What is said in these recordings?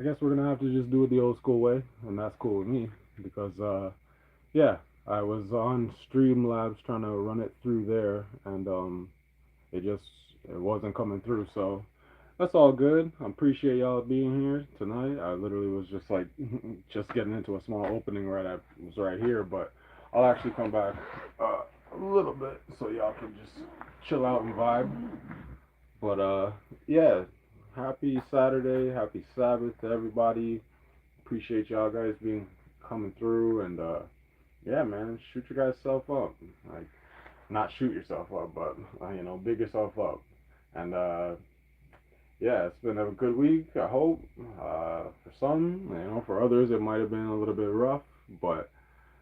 I guess we're gonna have to just do it the old school way, and that's cool with me because yeah, I was on Streamlabs trying to run it through there, and it just it wasn't coming through. So that's all good. I appreciate y'all being here tonight. I literally was just like just getting into a small opening right I was right here, but I'll actually come back a little bit so y'all can just chill out and vibe. But yeah, happy Saturday, happy Sabbath to everybody. Appreciate y'all guys being coming through and yeah, man, shoot your guys self up. Like not shoot yourself up, but big yourself up. And yeah, it's been a good week. I hope for some, for others it might have been a little bit rough, but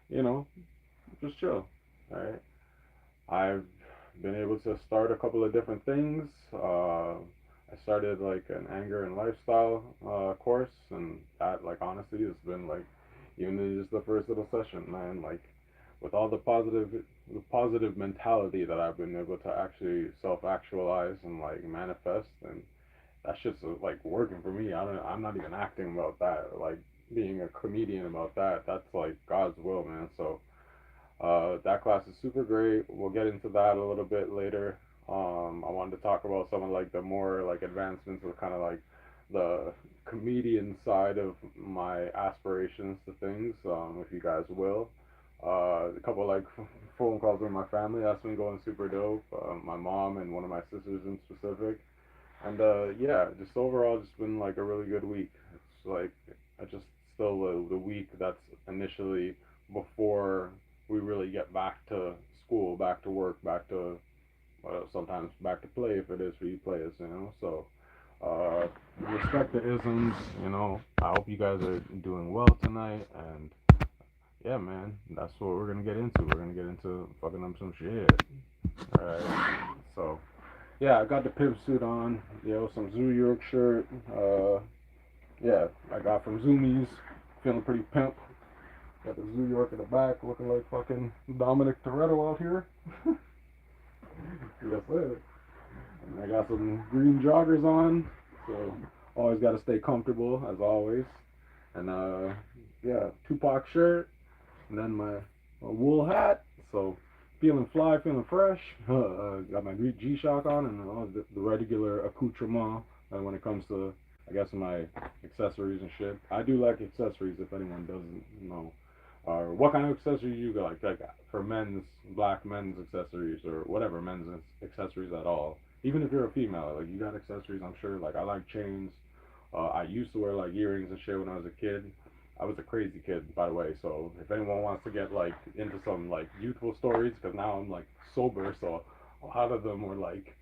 you know, just chill. All right. I've been able to start a couple of different things. I started like an anger and lifestyle course, and that, like, honestly, has been like, even in just the first little session, man, like, with all the positive mentality that I've been able to actually self actualize and like manifest, and that shit's like working for me. I'm not even acting about that, like being a comedian about that. That's like God's will, man. So that class is super great. We'll get into that a little bit later. I wanted to talk about some of like the more like advancements of kind of like the comedian side of my aspirations to things. If you guys will, a couple like phone calls with my family. That's been going super dope. My mom and one of my sisters in specific. And yeah, just overall, just been like a really good week. It's like I just still the week that's initially before we really get back to school, back to work, back to sometimes back to play if it is for you players. So respect the isms. I hope you guys are doing well tonight, and yeah, man, that's what we're gonna get into. We're gonna get into fucking up some shit. All right, so. Yeah, I got the pimp suit on, some Zoo York shirt. Yeah, I got from Zoomies, feeling pretty pimp. Got the Zoo York in the back, looking like fucking Dominic Toretto out here. Yes, sir. And I got some green joggers on, so always got to stay comfortable as always. And yeah, Tupac shirt, and then my wool hat. So feeling fly, feeling fresh. Got my G-Shock on and the regular accoutrement when it comes to, I guess, my accessories and shit. I do like accessories if anyone doesn't know. Or what kind of accessories you got, like for men's, black men's accessories or whatever men's accessories at all. Even if you're a female, like you got accessories, I'm sure. Like I like chains. I used to wear like earrings and shit when I was a kid. I was a crazy kid, by the way. So if anyone wants to get like into some like youthful stories, because now I'm like sober, so a lot of them were like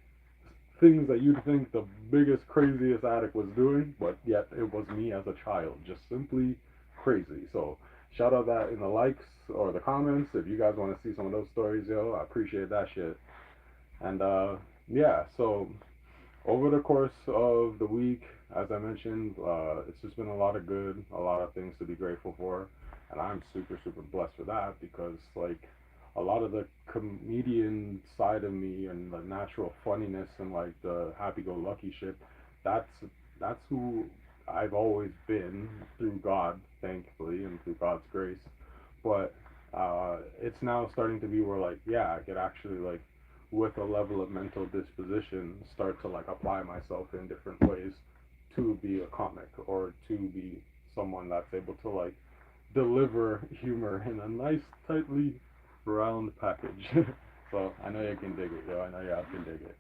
things that you'd think the biggest, craziest addict was doing, but yet it was me as a child, just simply crazy. So shout out that in the likes or the comments if you guys want to see some of those stories, yo. I appreciate that shit. And yeah, so over the course of the week, as I mentioned, it's just been a lot of good, a lot of things to be grateful for, and I'm super, super blessed for that because, like, a lot of the comedian side of me and the natural funniness and like the happy-go-lucky shit, that's that's who I've always been through God, thankfully, and through God's grace. But it's now starting to be where, like, yeah, I could actually like with a level of mental disposition start to like apply myself in different ways to be a comic or to be someone that's able to like deliver humor in a nice tightly round package. So I know you can dig it, yo. I know y'all can dig it.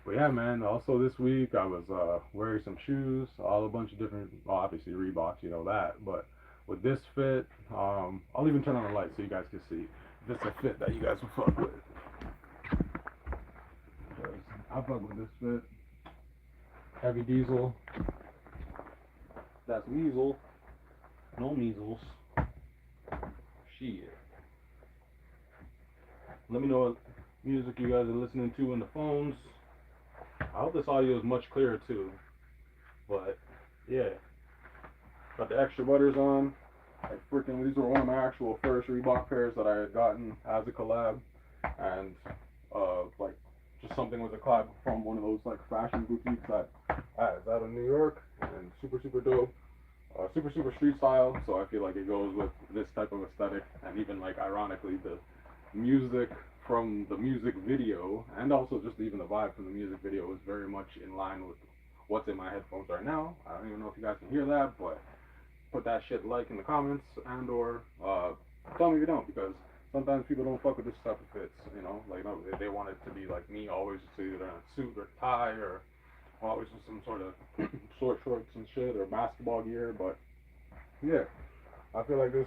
But yeah, man, also this week I was wearing some shoes, all a bunch of different, well, obviously Reeboks, you know that, but with this fit, I'll even turn on the light so you guys can see if it's a fit that you guys will fuck with. Because I fuck with this fit. Heavy diesel. That's weasel. No measles. Shit. Let me know what music you guys are listening to in the phones. I hope this audio is much clearer too. But yeah, got the extra butters on. Like freaking, these were one of my actual first Reebok pairs that I had gotten as a collab, and like just something with a collab from one of those like fashion boutiques that is out of New York, and super super dope. super street style. So I feel like it goes with this type of aesthetic, and even like ironically the music from the music video, and also just even the vibe from the music video is very much in line with what's in my headphones right now. I don't even know if you guys can hear that, but put that shit like in the comments, and or tell me if you don't, because sometimes people don't fuck with this type of fits, you know, like no, they want it to be like me, always either in a suit or tie, or always with some sort of short shorts and shit, or basketball gear. But yeah, I feel like this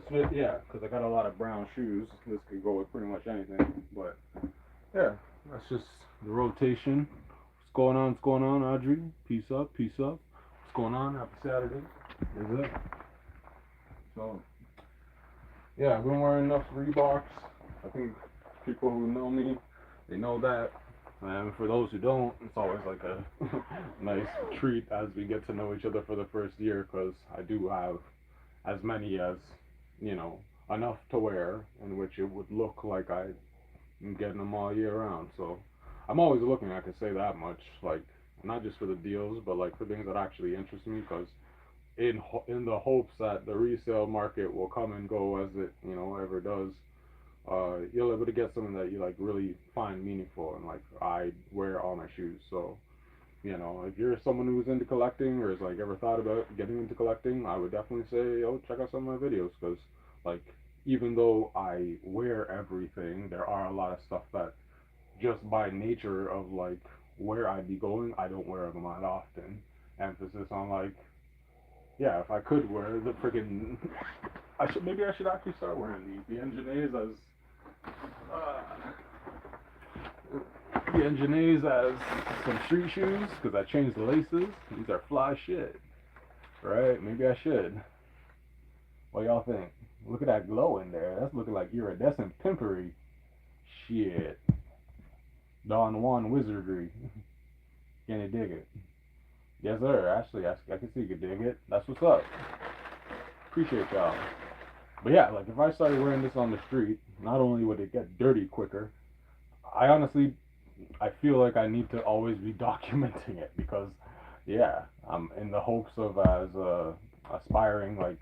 fit, yeah, because I got a lot of brown shoes. This could go with pretty much anything. But yeah, that's just the rotation. What's going on? What's going on, Audrey? Peace up, peace up. What's going on? Happy Saturday. Is it? So yeah, I've been wearing enough Reeboks. I think people who know me, they know that. And for those who don't, it's always like a nice treat as we get to know each other for the first year, because I do have as many as, you know, enough to wear in which it would look like I'm getting them all year round. So I'm always looking, I can say that much, like not just for the deals, but like for things that actually interest me, because in the hopes that the resale market will come and go as it, you know, ever does, you'll able to get something that you like really find meaningful, and like I wear all my shoes. So you know, if you're someone who's into collecting or has like ever thought about getting into collecting, I would definitely say, oh, check out some of my videos, because like even though I wear everything, there are a lot of stuff that just by nature of like where I'd be going, I don't wear them that often. Emphasis on like, yeah, if I could wear the freaking, I should actually start wearing these, the engineers as the engineers as some street shoes, because I changed the laces. These are fly shit, right? Maybe I should. What y'all think? Look at that glow in there. That's looking like iridescent pimpery. Shit. Don Juan wizardry. Can you dig it? Yes, sir. Actually, I can see you can dig it. That's what's up. Appreciate y'all. But yeah, like if I started wearing this on the street, not only would it get dirty quicker, I feel like I need to always be documenting it, because yeah, I'm in the hopes of as a aspiring like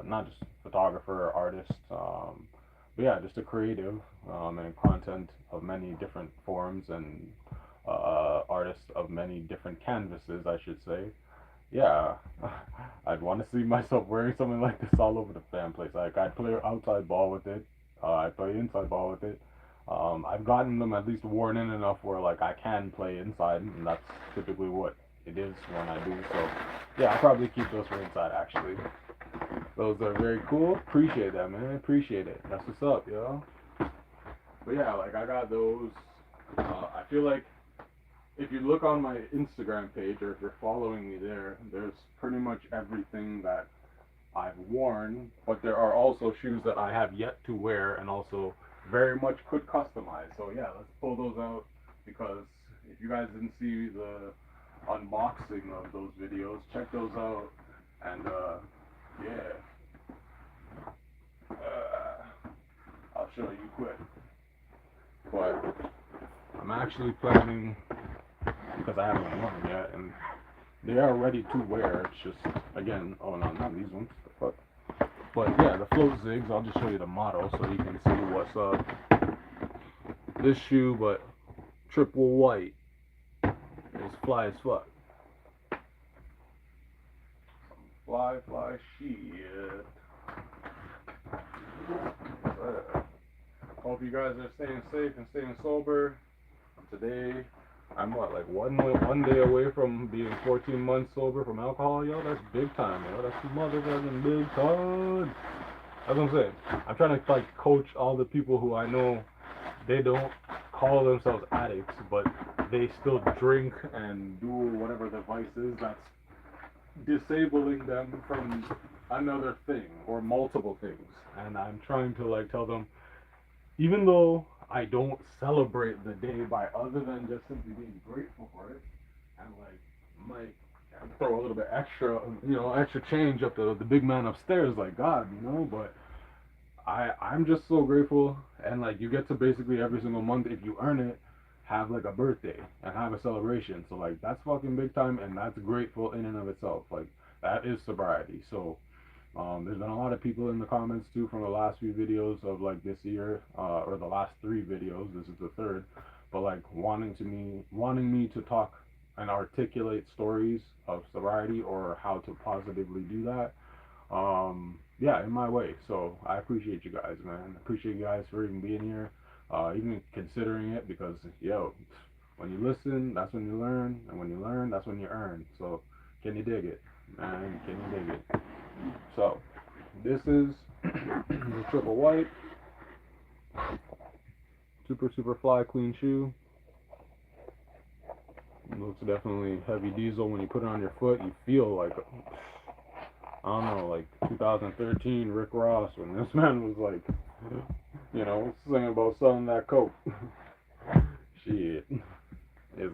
not just photographer or artist, but yeah, just a creative and content of many different forms, and artists of many different canvases, I should say. Yeah, I'd want to see myself wearing something like this all over the damn place. Like I'd play outside ball with it. I'd play inside ball with it. I've gotten them at least worn in enough where like I can play inside, and that's typically what it is when I do. So yeah, I'll probably keep those for inside actually. Those are very cool. Appreciate that, man. Appreciate it. That's what's up, yo. But yeah, like I got those. I feel like if you look on my Instagram page, or if you're following me there, there's pretty much everything that I've worn, but there are also shoes that I have yet to wear, and also very much could customize. So yeah, let's pull those out, because if you guys didn't see the unboxing of those videos, check those out. And yeah, I'll show you quick. But I'm actually planning, because I haven't worn them yet, and they are ready to wear. It's just, again, oh no, not these ones. The fuck. But yeah, the float zigs, I'll just show you the model so you can see what's up. This shoe, but triple white, is fly as fuck. Fly shit. Hope you guys are staying safe and staying sober. Today, I'm what, like one day away from being 14 months sober from alcohol, yo. That's big time, yo. That's motherfucking big time. That's what I'm saying. I'm trying to like coach all the people who I know. They don't call themselves addicts, but they still drink and do whatever the vice is that's disabling them from another thing or multiple things. And I'm trying to like tell them, even though I don't celebrate the day by other than just simply being grateful for it, and like might throw a little bit extra, extra change up the big man upstairs, like God, but I'm just so grateful. And like you get to basically every single month, if you earn it, have like a birthday and have a celebration. So like that's fucking big time, and that's grateful in and of itself. Like that is sobriety. So there's been a lot of people in the comments too from the last few videos of like this year, or the last three videos. This is the third, but like wanting me to talk and articulate stories of sobriety or how to positively do that. Yeah, in my way. So I appreciate you guys, man. Appreciate you guys for even being here, even considering it, because yo, when you listen, that's when you learn, and when you learn, that's when you earn. So can you dig it, man? Can you dig it? So this is the triple white, super fly clean shoe. It looks definitely heavy diesel. When you put it on your foot, you feel like, I don't know, like 2013 Rick Ross, when this man was like, singing about selling that coke. Shit, is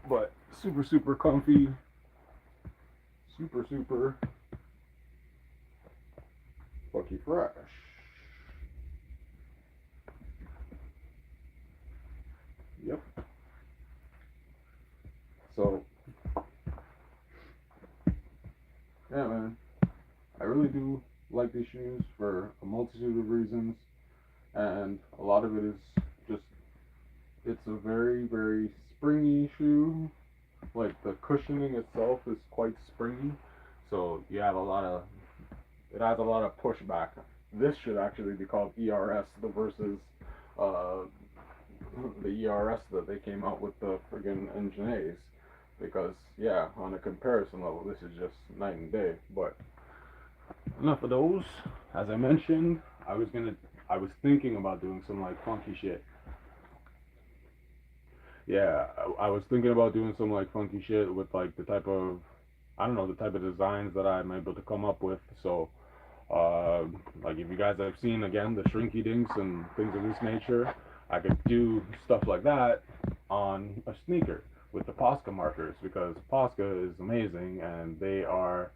but super comfy, super funky fresh. Yep. So, yeah, man, I really do like these shoes for a multitude of reasons, and a lot of it is just, it's a very springy shoe. Like, the cushioning itself is quite springy, so you have it has a lot of pushback. This should actually be called ERS, the versus uh, the ERS that they came out with, the friggin' Engine A's, because yeah, on a comparison level, this is just night and day. But enough of those. As I mentioned, I was thinking about doing some like funky shit. Yeah, I was thinking about doing some like funky shit with like the type of, I don't know, the type of designs that I'm able to come up with. So uh, like if you guys have seen again the shrinky dinks and things of this nature, I could do stuff like that on a sneaker with the Posca markers, because Posca is amazing and they are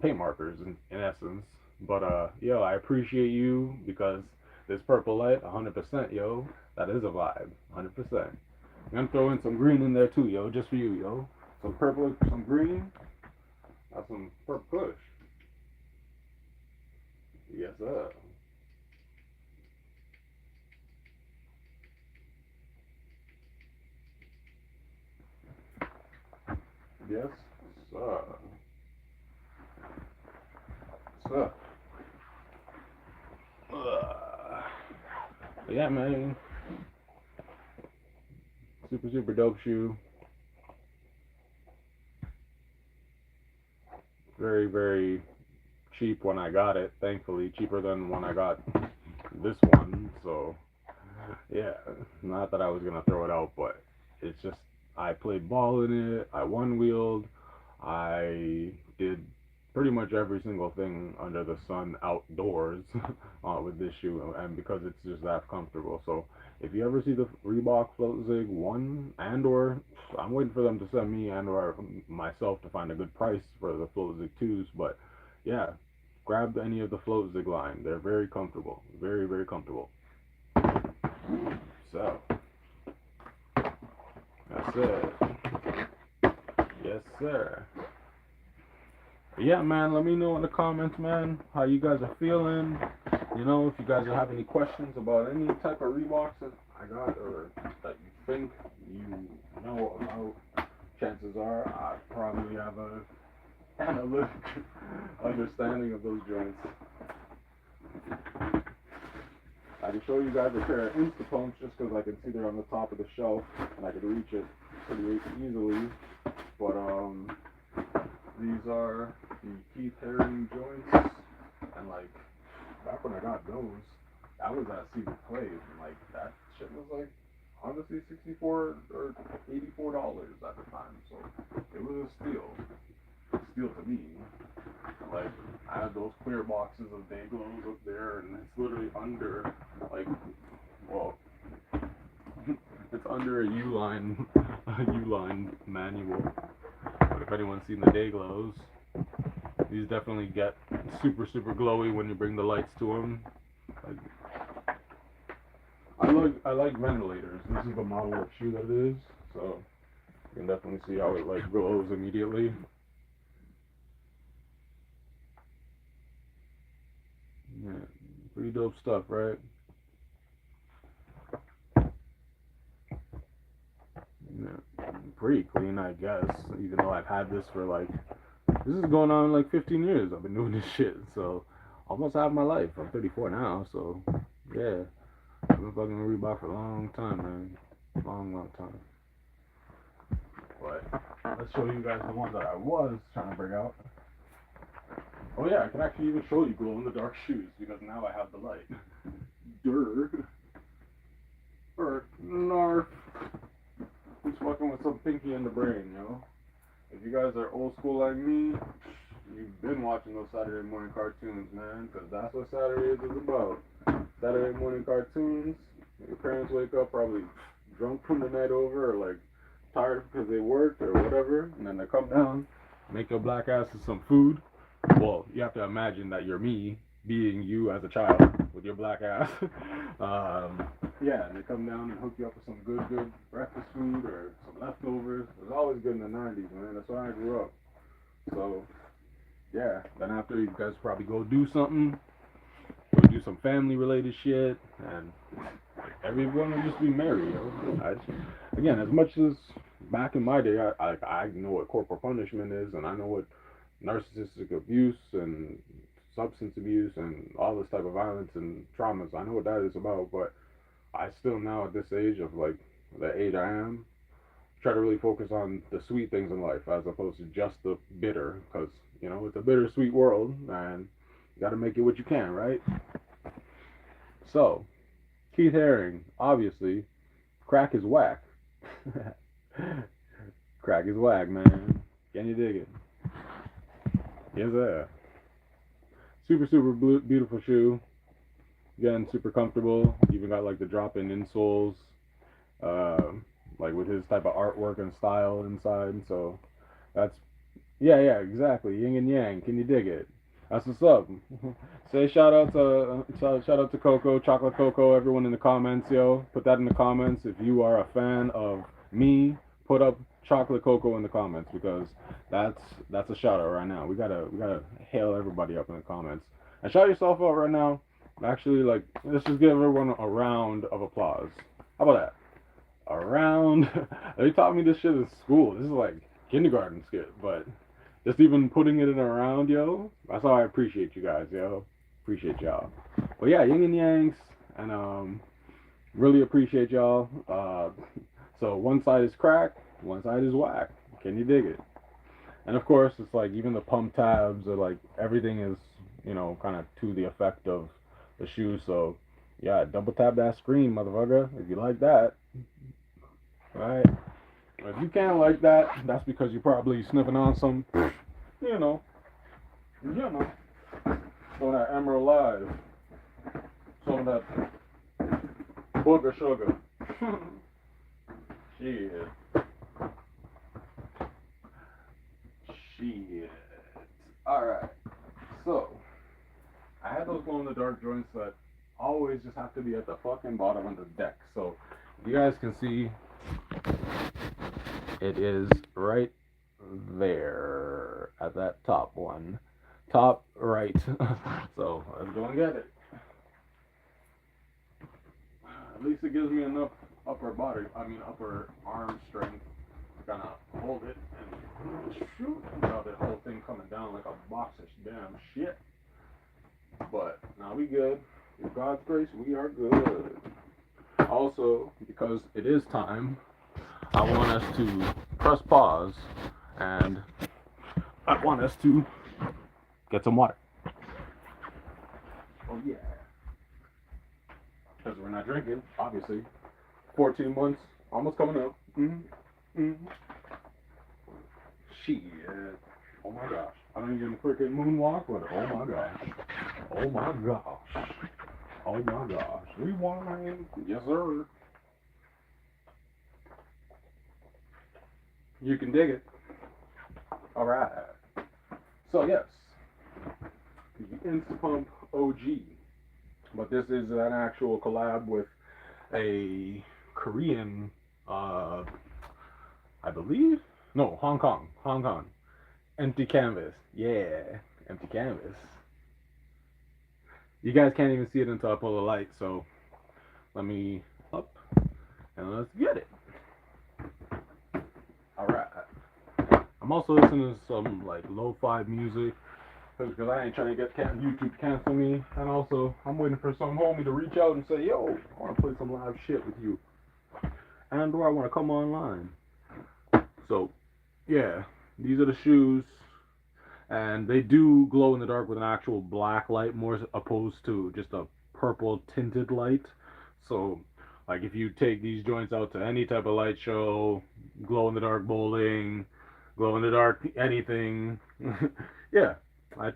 paint markers in essence. But yo, I appreciate you, because this purple light, 100%, yo, that is a vibe, 100%. I'm gonna throw in some green in there too, yo, just for you, yo. Some purple, some green, that's some purple kush. Yes, sir. Yes, sir. Sir. Yeah, man. Super dope shoe. Very cheap when I got it. Thankfully, cheaper than when I got this one. So yeah, not that I was gonna throw it out, but it's just, I played ball in it. I one wheeled. I did pretty much every single thing under the sun outdoors with this shoe, and because it's just that comfortable. So if you ever see the Reebok Float Zig 1, and or I'm waiting for them to send me and or myself to find a good price for the Float Zig 2s, but yeah, grab any of the Float Zig line. They're very comfortable, very comfortable. So that's it. Yes, sir. Yeah, man, let me know in the comments, man, how you guys are feeling. If you guys have any questions about any type of Reeboks that I got, or that you think you know about, chances are I probably have a analytic understanding of those joints. I can show you guys a pair of Instapumps just because I can see they're on the top of the shelf and I can reach it pretty easily. But these are the Keith Haring joints, and like back when I got those, that was at Secret Play, and like that shit was like honestly $64 or $84 at the time, so it was a steal to me. Like, I had those clear boxes of day glows up there, and it's literally under, like, well, it's under a Uline manual. But if anyone's seen the day glows, these definitely get super glowy when you bring the lights to them. Like, I like ventilators. This is the model of shoe that it is, so you can definitely see how it like glows immediately. Yeah, pretty dope stuff, right? Yeah, pretty clean, I guess. Even though I've had this for like, this is going on like 15 years. I've been doing this shit, so almost half my life. I'm 34 now, so yeah, I've been fucking Reebok for a long time, man. Long time. But let's show you guys the ones that I was trying to bring out. Oh yeah, I can actually even show you glow in the dark shoes because now I have the light. Durr. Or narf. Who's fucking with some pinky in the brain, yo? If you guys are old school like me, you've been watching those Saturday morning cartoons, man, because that's what Saturdays is about. Saturday morning cartoons. Your parents wake up probably drunk from the night over or like tired because they worked or whatever, and then they come down, make your black asses some food. Well, you have to imagine that you're me being you as a child with your black ass. Yeah, and they come down and hook you up with some good breakfast food or some leftovers. It was always good in the 90s, man. That's when I grew up. So, yeah. Then after, you guys probably go do something, go do some family-related shit, and everyone will just be merry, yo. Again, as much as back in my day, I know what corporal punishment is, and I know what narcissistic abuse and substance abuse and all this type of violence and traumas. I know what that is about, but I still now at this age of like the age I am, try to really focus on the sweet things in life as opposed to just the bitter, because you know it's a bittersweet world and you got to make it what you can, right? So, Keith Haring, obviously, crack is whack. Crack is whack, man. Can you dig it? Yes, sir. Super beautiful shoe. Again, super comfortable. Even got like the drop-in insoles, uh, like with his type of artwork and style inside. So that's yeah, exactly. Yin and yang. Can you dig it? That's what's up. Say shout out to Coco, Chocolate Coco, everyone in the comments, yo. Put that in the comments if you are a fan of me. Put up Chocolate Coco in the comments because that's a shout out right now. We gotta hail everybody up in the comments and shout yourself out right now. Actually, like let's just give everyone a round of applause. How about that? A round. They taught me this shit in school. This is like kindergarten skit, but just even putting it in a round, yo. That's how I appreciate you guys, yo. Appreciate y'all. But yeah, yin and yangs, and really appreciate y'all. So one side is crack, one side is whack. Can you dig it? And of course, it's like even the pump tabs are like everything is, you know, kind of to the effect of the shoe. So yeah, double tap that screen, motherfucker, if you like that. Right? If you can't like that, that's because you're probably sniffing on some, you know, some of that Emerald Live, some of that booger sugar. Shit. Alright. So, I had those glow in the dark joints that always just have to be at the fucking bottom of the deck. So, you guys can see it is right there at that top one. Top right. So, let's go and get it. At least it gives me enough upper arm strength to kind of hold it and shoot without that whole thing coming down like a box of damn shit. But now we good. With God's grace, we are good. Also, because it is time, I want us to press pause and I want us to get some water. Oh yeah. Because we're not drinking, obviously. 14 months, almost coming up. Shit. Oh my gosh. I don't even freaking moonwalk, but oh my gosh. Oh my gosh. Oh my gosh. Rewind. Yes, sir. You can dig it. Alright. So, yes. The Instapump OG. But this is an actual collab with a Korean, I believe? No, Hong Kong. Empty Canvas. Yeah. Empty Canvas. You guys can't even see it until I pull the light, so let me up and let's get it. Alright. I'm also listening to some like lo-fi music because I ain't trying to get YouTube to cancel me. And also, I'm waiting for some homie to reach out and say, yo, I want to play some live shit with you. And or I want to come online. So, yeah, these are the shoes. And they do glow in the dark with an actual black light, more opposed to just a purple tinted light. So, like if you take these joints out to any type of light show, glow in the dark bowling, glow in the dark anything, yeah, I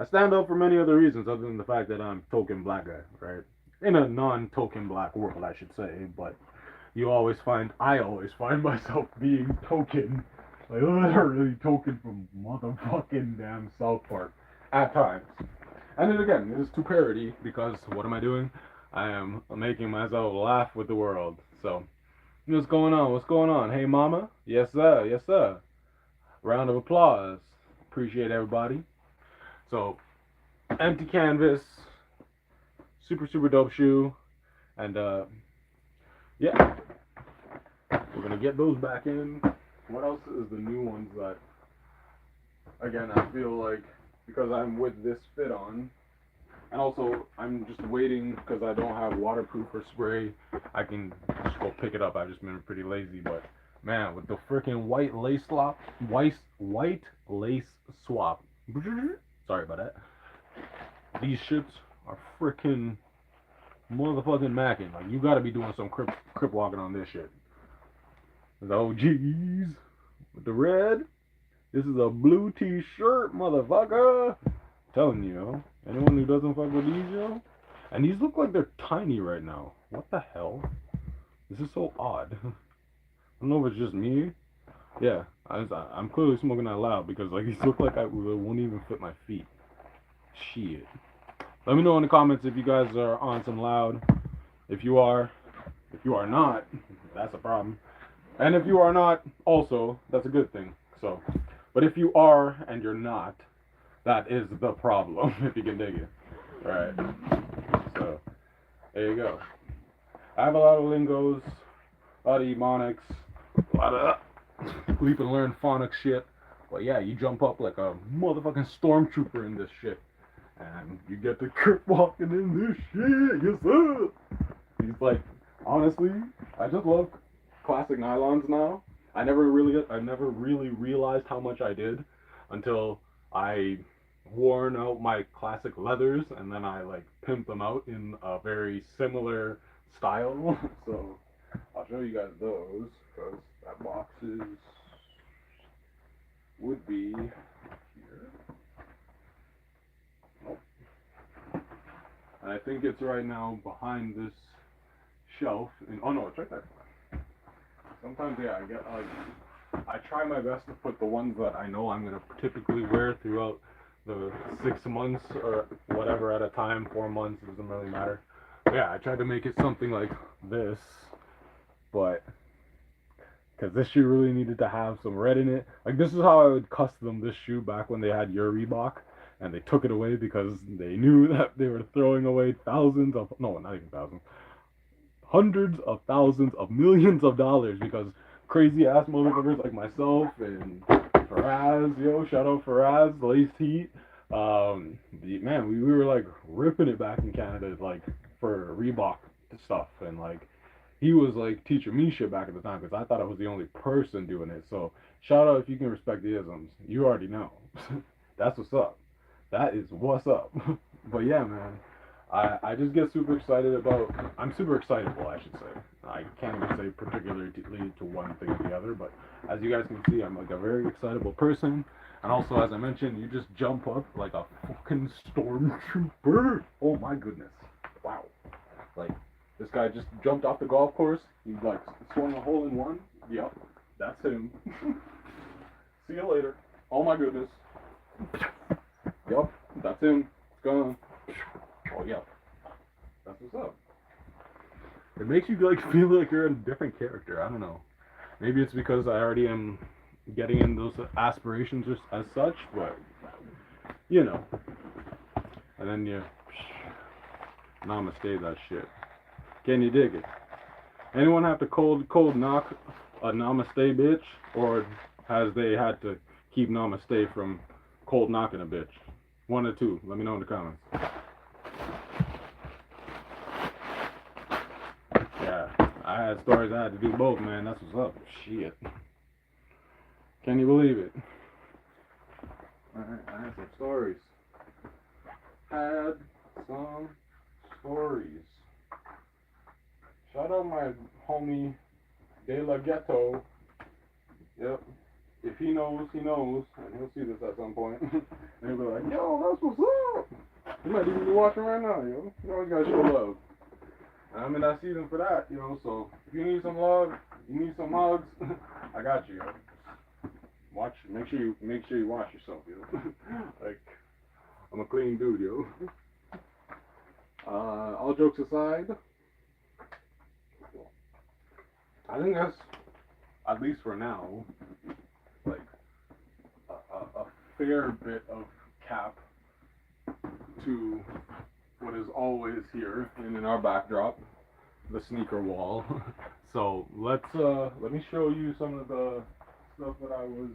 stand up for many other reasons other than the fact that I'm token black guy, right? In a non-token black world, I should say, but I always find myself being token. Like, literally token from motherfucking damn South Park at times. And then again, it is to parody because what am I doing? I am making myself laugh with the world. So, what's going on? What's going on? Hey, mama? Yes, sir. Yes, sir. Round of applause. Appreciate everybody. So, empty canvas. Super, super dope shoe. And, yeah. We're going to get those back in. What else is the new ones that, again, I feel like, because I'm with this fit on, and also I'm just waiting because I don't have waterproof or spray, I can just go pick it up. I've just been pretty lazy, but man, with the freaking white lace swap, sorry about that, these shits are freaking motherfucking macking. Like, you gotta be doing some crip walking on this shit. The OGs with the red. This is a blue t-shirt, motherfucker. I'm telling you, yo. Anyone who doesn't fuck with these, yo. And these look like they're tiny right now. What the hell? This is so odd. I don't know if it's just me. Yeah, I'm clearly smoking that loud because like these look like it won't even fit my feet. Shit. Let me know in the comments if you guys are on some loud. If you are not, that's a problem. And if you are not, also, that's a good thing. So, but if you are and you're not, that is the problem, if you can dig it. Right. So, there you go. I have a lot of lingos, a lot of ebonics, a lot of leap and learn phonics shit. But yeah, you jump up like a motherfucking stormtrooper in this shit. And you get to crip walking in this shit. Yes, sir. He's like, honestly, I just love classic nylons now. I never really realized how much I did until I worn out my classic leathers and then I like pimped them out in a very similar style. So I'll show you guys those because that box would be here. Nope. And I think it's right now behind this shelf. Oh no, it's right there. Sometimes, yeah, I try my best to put the ones that I know I'm going to typically wear throughout the 6 months or whatever at a time, 4 months, it doesn't really matter. But yeah, I tried to make it something like this, but because this shoe really needed to have some red in it. Like, this is how I would custom this shoe back when they had your Reebok, and they took it away because they knew that they were throwing away hundreds of thousands of millions of dollars because crazy ass motherfuckers like myself and Faraz, yo, shout out Faraz, Laced Heat. Man, we were like ripping it back in Canada, like for Reebok stuff, and like he was like teaching me shit back at the time because I thought I was the only person doing it. So shout out if you can respect the isms. You already know. That's what's up. That is what's up. But yeah, man. I just get super excited about, I'm super excitable, I should say. I can't even say particularly to one thing or the other, but as you guys can see, I'm like a very excitable person. And also, as I mentioned, you just jump up like a fucking stormtrooper. Oh my goodness. Wow. Like, this guy just jumped off the golf course. He like swung a hole in one. Yep, that's him. See you later. Oh my goodness. Yep, that's him. It's gone. Oh yeah, that's what's up. It makes you like feel like you're a different character. I don't know. Maybe it's because I already am getting in those aspirations as such, but you know. And then you namaste that shit. Can you dig it? Anyone have to cold knock a namaste bitch, or has they had to keep namaste from cold knocking a bitch? One or two. Let me know in the comments. Yeah, I had stories I had to do both, man. That's what's up. Shit. Can you believe it? Alright, I had some stories. Had some stories. Shout out my homie De La Ghetto. Yep. If he knows, he knows. And he'll see this at some point. And he'll be like, yo, that's what's up. He might even be watching right now, yo. You always gotta show love. And I'm in that season for that, you know, so if you need some love, you need some hugs, I got you, yo. Watch, make sure you wash yourself, yo. Like, I'm a clean dude, yo. All jokes aside, I think that's, at least for now, like a fair bit of cap to what is always here and in our backdrop, the sneaker wall. So let me show you some of the stuff that I was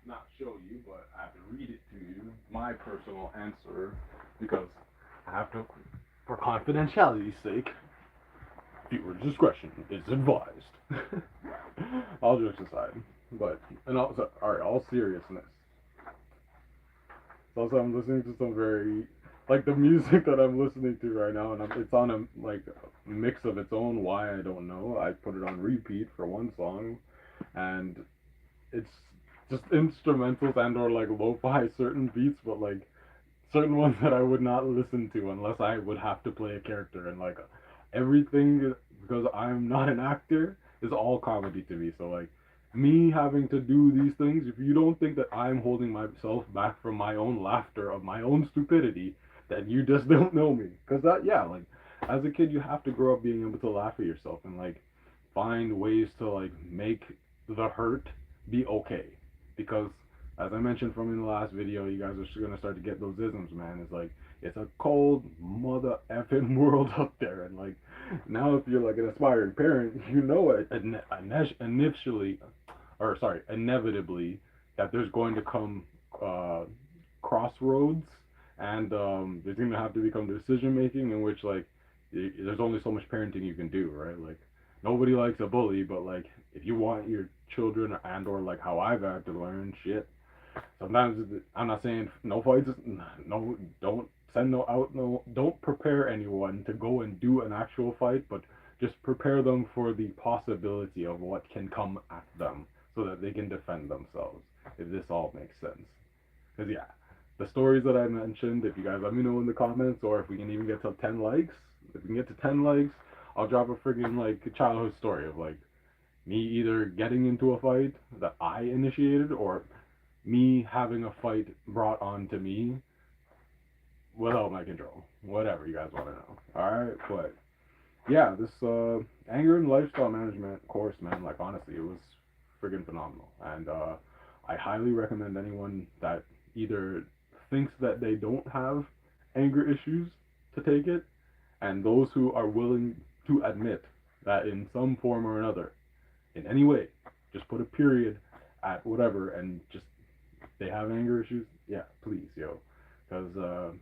not show you, but I have to read it to you, my personal answer, because I have to, for confidentiality's sake, viewer discretion is advised. All jokes aside, but and also, all right, all seriousness. Also, I'm listening to some very, like the music that I'm listening to right now, and it's on a like mix of its own. Why I don't know. I put it on repeat for one song, and it's just instrumentals and or like lo-fi certain beats, but like certain ones that I would not listen to unless I would have to play a character, and like everything, because I'm not an actor, is all comedy to me. So like me having to do these things, if you don't think that I'm holding myself back from my own laughter of my own stupidity, then you just don't know me. Because that, yeah, like as a kid you have to grow up being able to laugh at yourself and like find ways to like make the hurt be okay. Because as I mentioned from in the last video, you guys are gonna start to get those isms, man. It's like it's a cold mother effing world up there, and like now if you're like an aspiring parent, you know it initially, or sorry, inevitably, that there's going to come crossroads, and there's going to have to become decision making in which like there's only so much parenting you can do, right? Like nobody likes a bully, but like if you want your children and or like how I've had to learn shit, sometimes I'm not saying no fights, no, don't send no out, no, don't prepare anyone to go and do an actual fight, but just prepare them for the possibility of what can come at them so that they can defend themselves, if this all makes sense. Because yeah, the stories that I mentioned, if you guys let me know in the comments, or if we can even get to 10 likes, if we can get to 10 likes, I'll drop a friggin' like childhood story of like me either getting into a fight that I initiated, or me having a fight brought on to me without my control. Whatever you guys want to know. Alright, but yeah, this anger and lifestyle management course, man, like honestly, it was friggin' phenomenal. And I highly recommend anyone that either thinks that they don't have anger issues to take it, and those who are willing to admit that in some form or another, in any way, just put a period at whatever and just they have anger issues, yeah, please, yo, because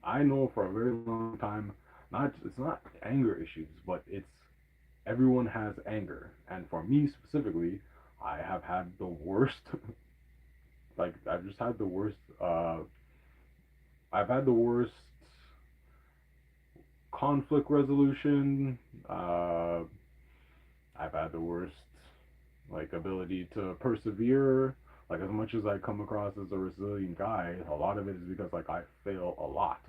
I know for a very long time, not it's not anger issues, but it's everyone has anger, and for me specifically, I have had the worst. Like I've just had the worst. I've had the worst conflict resolution. I've had the worst like ability to persevere. Like as much as I come across as a resilient guy, a lot of it is because like I fail a lot.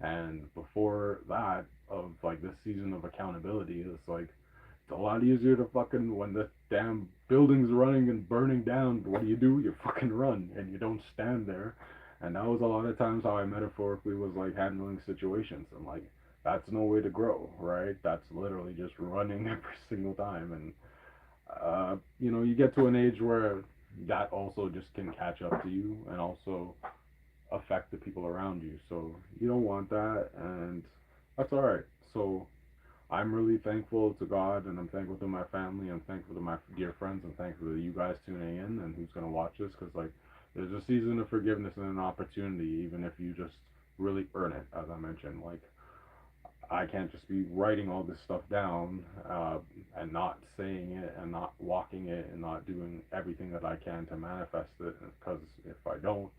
And before that, of like this season of accountability, it's like it's a lot easier to fucking when the damn building's running and burning down. What do? You fucking run and you don't stand there. And that was a lot of times how I metaphorically was like handling situations. And like that's no way to grow, right? That's literally just running every single time. And you know, you get to an age where that also just can catch up to you and also affect the people around you. So you don't want that. And That's all right. So I'm really thankful to God, and I'm thankful to my family. I'm thankful to my dear friends. I'm thankful to you guys tuning in and who's gonna watch this, because like there's a season of forgiveness and an opportunity, even if you just really earn it. As I mentioned, like I can't just be writing all this stuff down and not saying it and not walking it and not doing everything that I can to manifest it. Because if I don't,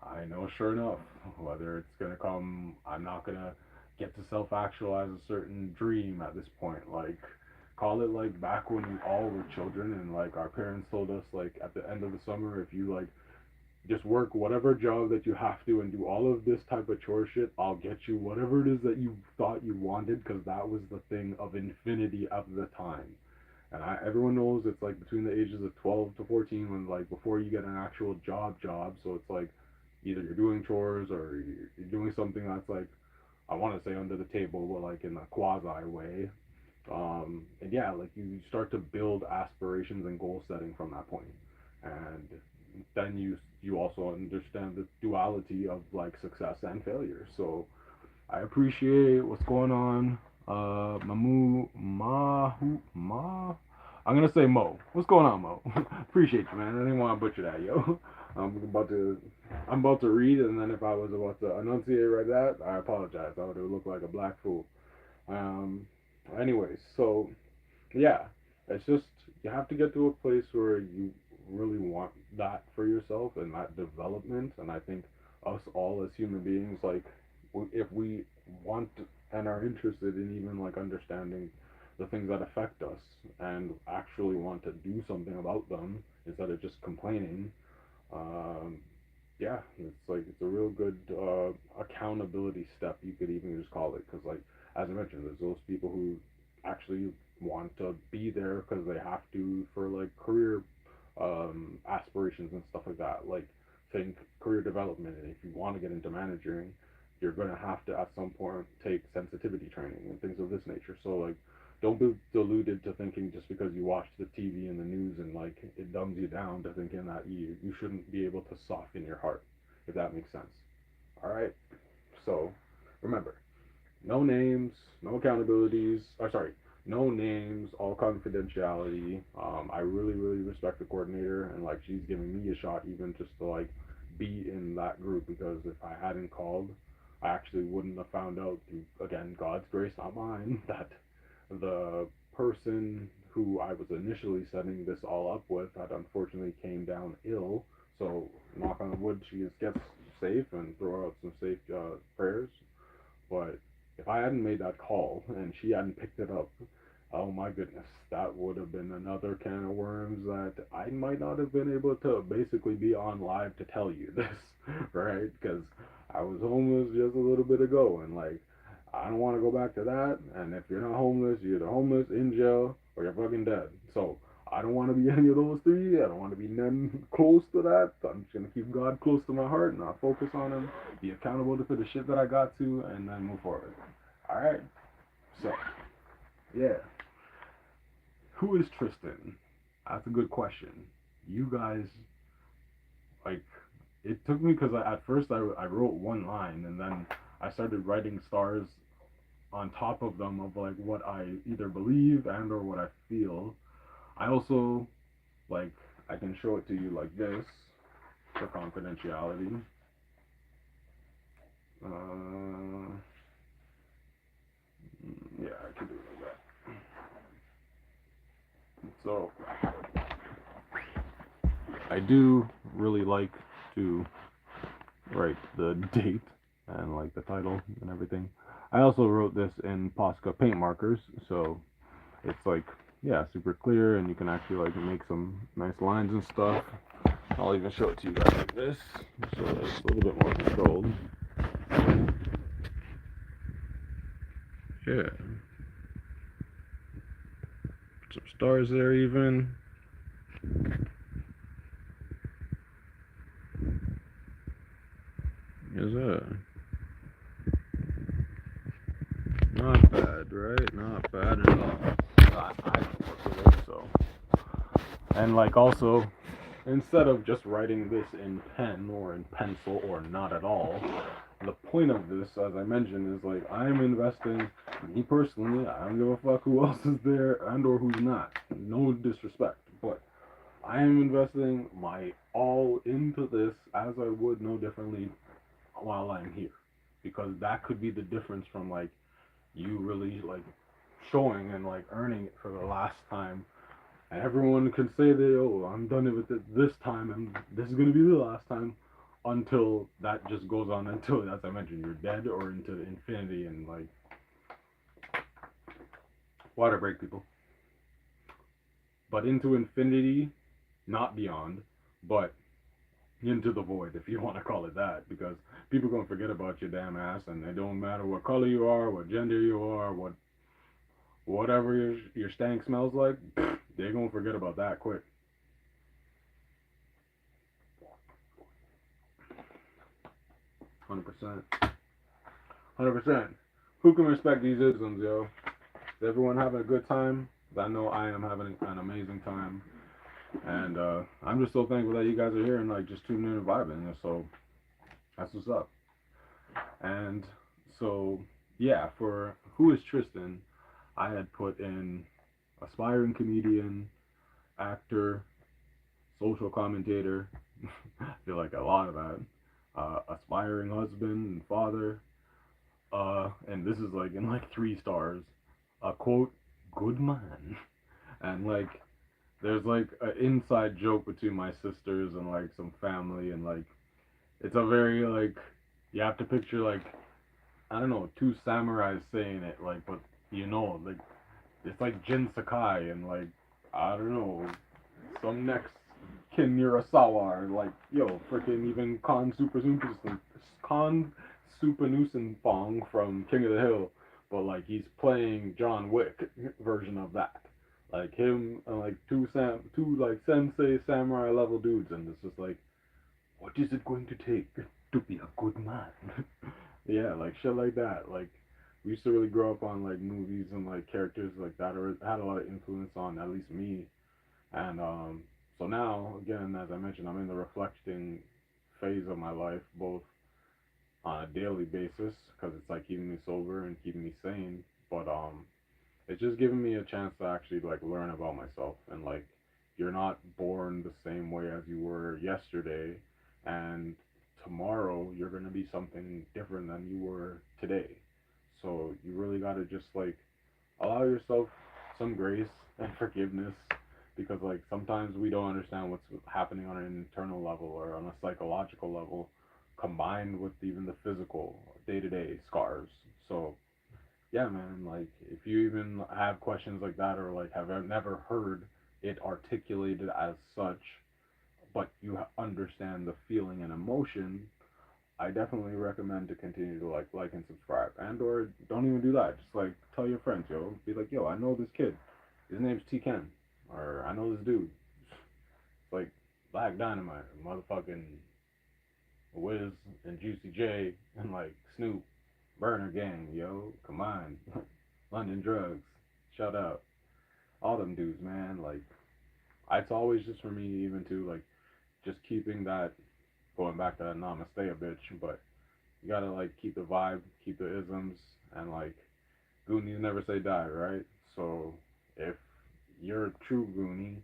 I know sure enough whether it's gonna come. I'm not gonna get to self actualize a certain dream at this point. Like, call it like back when we all were children and like our parents told us like at the end of the summer, if you like just work whatever job that you have to and do all of this type of chore shit, I'll get you whatever it is that you thought you wanted, because that was the thing of infinity of the time. And everyone knows it's like between the ages of 12 to 14 when like before you get an actual job. So it's like either you're doing chores or you're doing something that's like, I want to say under the table, but like in a quasi way. And yeah, like you start to build aspirations and goal setting from that point. And then you also understand the duality of like success and failure. So I appreciate what's going on. Mamu, I'm gonna say Mo. What's going on, Mo? Appreciate you, man. I didn't want to butcher that, yo. I'm about to, I'm about to read, and then if I was about to enunciate right that, I apologize. I would have looked like a black fool. Um, anyways, so yeah, it's just you have to get to a place where you really want that for yourself and that development. And I think us all as human beings, like if we want and are interested in even like understanding the things that affect us and actually want to do something about them instead of just complaining, um, yeah, it's like it's a real good accountability step, you could even just call it, because like as I mentioned, there's those people who actually want to be there because they have to for like career aspirations and stuff like that. Like think career development, and if you want to get into managing, you're gonna have to at some point take sensitivity training and things of this nature. So like don't be deluded to thinking just because you watch the TV and the news and like it dumbs you down to thinking that you shouldn't be able to soften your heart, if that makes sense. All right. So remember, no names, no accountabilities. Or sorry, no names, all confidentiality. I really, really respect the coordinator, and like she's giving me a shot even just to like be in that group, because if I hadn't called, I actually wouldn't have found out through again God's grace, not mine, that the person who I was initially setting this all up with had unfortunately came down ill. So knock on wood, she just gets safe, and throw out some safe prayers. But if I hadn't made that call and she hadn't picked it up, oh my goodness, that would have been another can of worms that I might not have been able to basically be on live to tell you this, right? Because I was homeless just a little bit ago, and like, I don't want to go back to that. And if you're not homeless, you're either homeless, in jail, or you're fucking dead. So I don't want to be any of those three. I don't want to be none close to that. So I'm just gonna keep God close to my heart and not focus on Him, be accountable for the shit that I got to, and then move forward. All right. So yeah, who is Tristan? That's a good question. You guys, like, it took me because at first I wrote one line, and then I started writing stars on top of them of like what I either believe and or what I feel. I also like I can show it to you like this for confidentiality. Uh, yeah, I can do it like that. So I do really like to write the date and like the title and everything. I also wrote this in Posca paint markers, so it's like yeah, super clear, and you can actually like make some nice lines and stuff. I'll even show it to you guys like this, so it's a little bit more controlled. Yeah, put some stars there even. Is that not bad, right? Not bad at all. I work with it, so. And like also, instead of just writing this in pen or in pencil or not at all, the point of this, as I mentioned, is like I'm investing. Me personally, I don't give a fuck who else is there and or who's not. No disrespect, but I am investing my all into this as I would no differently while I'm here, because that could be the difference from like you really like showing and like earning it for the last time. And everyone can say that, oh, I'm done with it this time, and this is gonna be the last time, until that just goes on until, as I mentioned, you're dead or into infinity and like water break people, but into infinity, not beyond, but into the void, if you want to call it that, because people gonna forget about your damn ass, and it don't matter what color you are, what gender you are, whatever your stank smells like, they're gonna forget about that quick. 100%. 100%. Who can respect these isms, yo? Is everyone having a good time? I know I am having an amazing time, and I'm just so thankful that you guys are here and like just tuning in and vibing. So that's what's up. And so yeah, for who is Tristan, I had put in aspiring comedian, actor, social commentator. I feel like a lot of that. Aspiring husband and father. And this is like in like 3 stars. A quote, good man. And like there's like an inside joke between my sisters and like some family, and like it's a very like you have to picture like I don't know, 2 samurais saying it, like, but like it's like Jin Sakai and like I don't know, some next Kin Urasawa, or like yo, freaking even Kon Supanusen Fong from King of the Hill, but like he's playing John Wick version of that. Like him, like two like sensei samurai level dudes, and it's just like, what is it going to take to be a good man? Yeah, like shit like that. Like we used to really grow up on like movies and like characters like that, or had a lot of influence on at least me. And so now, again, as I mentioned, I'm in the reflecting phase of my life, both on a daily basis, because it's like keeping me sober and keeping me sane. But it's just giving me a chance to actually like learn about myself, and like you're not born the same way as you were yesterday, and tomorrow you're gonna be something different than you were today. So you really gotta just like allow yourself some grace and forgiveness, because like sometimes we don't understand what's happening on an internal level or on a psychological level, combined with even the physical day-to-day scars. So yeah, man, like if you even have questions like that, or like have never heard it articulated as such, but you understand the feeling and emotion, I definitely recommend to continue to like and subscribe, and or don't even do that. Just like tell your friends, yo, be like, yo, I know this kid. His name's T.KEN, or I know this dude. It's like Black Dynamite, motherfucking Wiz and Juicy J, and like Snoop, Burner Gang, yo, come on, London Drugs, shout out, all them dudes, man. Like it's always just for me, even to like just keeping that, going back to that namaste a bitch, but you gotta like keep the vibe, keep the isms, and like Goonies never say die, right? So if you're a true Goonie,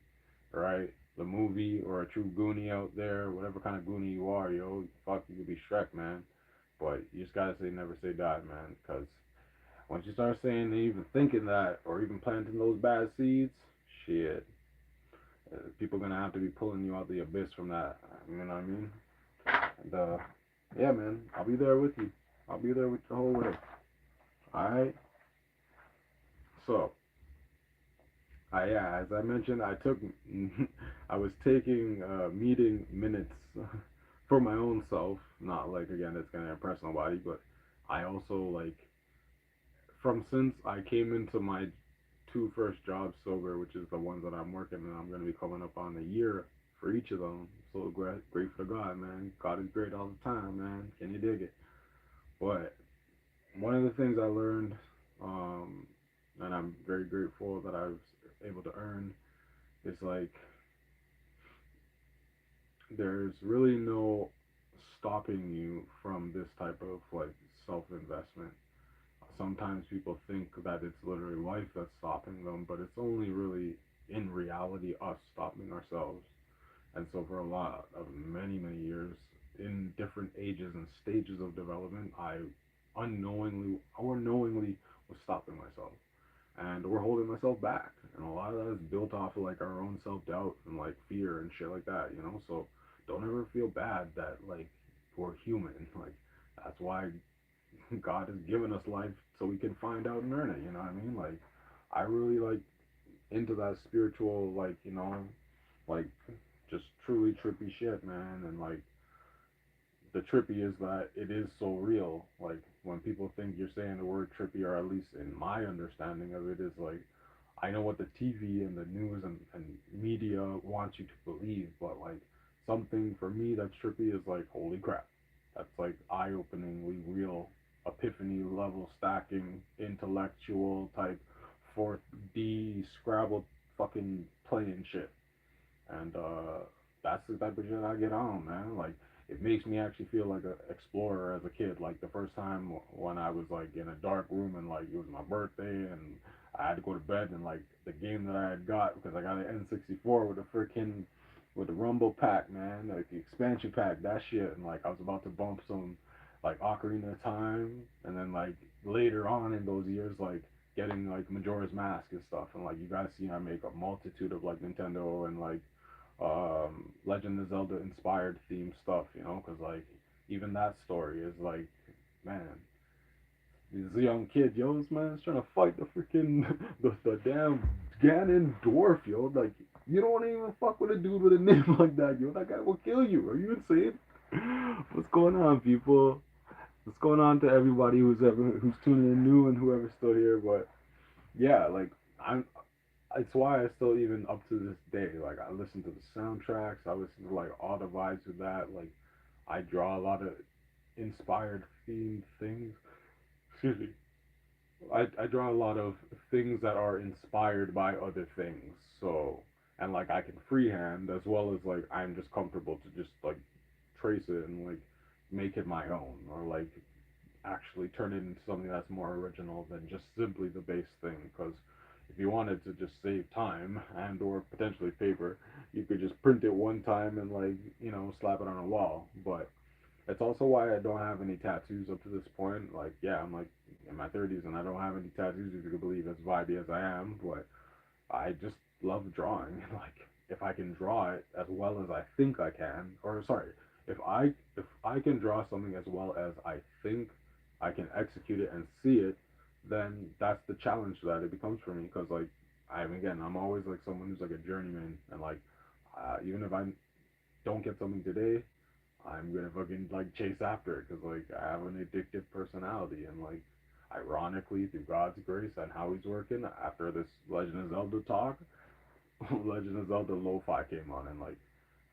right? The movie, or a true Goonie out there, whatever kind of Goonie you are, yo, fuck, you could be Shrek, man. But you just gotta say never say die, man, because once you start saying and even thinking that, or even planting those bad seeds, shit, people gonna have to be pulling you out the abyss from that. You know what I mean? And yeah, man, I'll be there with you. I'll be there with you the whole way. All right. So, yeah, as I mentioned, I was taking meeting minutes for my own self. Not like again, it's gonna impress nobody, but I also like from since I came into my 2 first jobs sober, which is the ones that I'm working, and I'm gonna be coming up on a year for each of them. So grateful to God, man. God is great all the time, man. Can you dig it? But one of the things I learned, um, and I'm very grateful that I was able to earn, is like there's really no stopping you from this type of like self-investment. Sometimes people think that it's literally life that's stopping them, but it's only really in reality us stopping ourselves. And so for a lot of many years, in different ages and stages of development, I unknowingly or knowingly was stopping myself and we're holding myself back. And a lot of that is built off of like our own self doubt and like fear and shit like that, you know? So don't ever feel bad that like we're human. Like that's why God has given us life so we can find out and earn it, you know what I mean? Like I really like into that spiritual like, you know, like just truly trippy shit, man, and like the trippy is that it is so real. Like when people think you're saying the word trippy, or at least in my understanding of it, is like I know what the TV and the news and media wants you to believe, but like something for me that's trippy is like holy crap. That's like eye openingly real, epiphany level stacking, intellectual type 4D Scrabble fucking playing shit. And that's the type of shit I get on, man. Like it makes me actually feel like an explorer as a kid. Like the first time when I was like in a dark room and like it was my birthday and I had to go to bed and like the game that I had got because I got an N64 with a freaking with the Rumble pack, man, like the expansion pack, that shit, and like I was about to bump some like Ocarina of Time, and then like later on in those years, like getting like Majora's Mask and stuff, and like you guys see I make a multitude of like Nintendo and like Legend of Zelda inspired theme stuff, you know, because like even that story is like, man, this young kid, yo, this man's trying to fight the freaking the damn Ganon dwarf, yo. Like you don't even fuck with a dude with a name like that, yo. That guy will kill you. Are you insane? What's going on, people? What's going on to everybody who's tuning in new and whoever's still here? But yeah, like I'm it's why I still even up to this day, like I listen to the soundtracks, I listen to like all the vibes of that, like I draw a lot of inspired themed things. Excuse me. I draw a lot of things that are inspired by other things. So and like I can freehand as well as like I'm just comfortable to just like trace it and like make it my own or like actually turn it into something that's more original than just simply the base thing. Because if you wanted to just save time and or potentially paper, you could just print it one time and like you know slap it on a wall. But it's also why I don't have any tattoos up to this point. Like yeah, I'm like in my 30s and I don't have any tattoos if you can believe as vibey as I am. But I just love drawing. Like if I can draw it as well as I think I can, or sorry, if I can draw something as well as I think I can execute it and see it, then that's the challenge that it becomes for me. Because like I'm always like someone who's like a journeyman, and like even if I don't get something today, I'm gonna fucking like chase after it because like I have an addictive personality and like ironically through God's grace and how he's working after this Legend of Zelda talk, Legend of Zelda Lo-Fi came on and like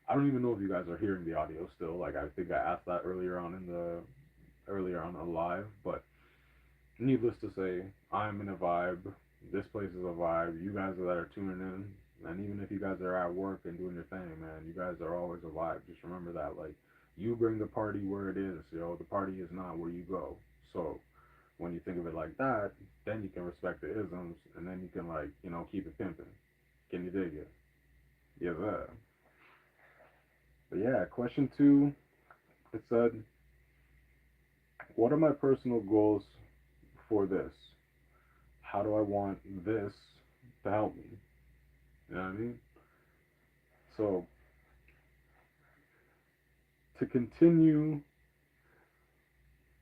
I don't even know if you guys are hearing the audio still. Like I think I asked that earlier on the live, but needless to say, I'm in a vibe. This place is a vibe. You guys that are tuning in, and even if you guys are at work and doing your thing, man, you guys are always a vibe. Just remember that, like, you bring the party where it is. You know, the party is not where you go. So when you think of it like that, then you can respect the isms, and then you can like, you know, keep it pimping. Can you dig it? Yeah, that. But yeah, question two. It said, "What are my personal goals for this? How do I want this to help me?" You know what I mean? So to continue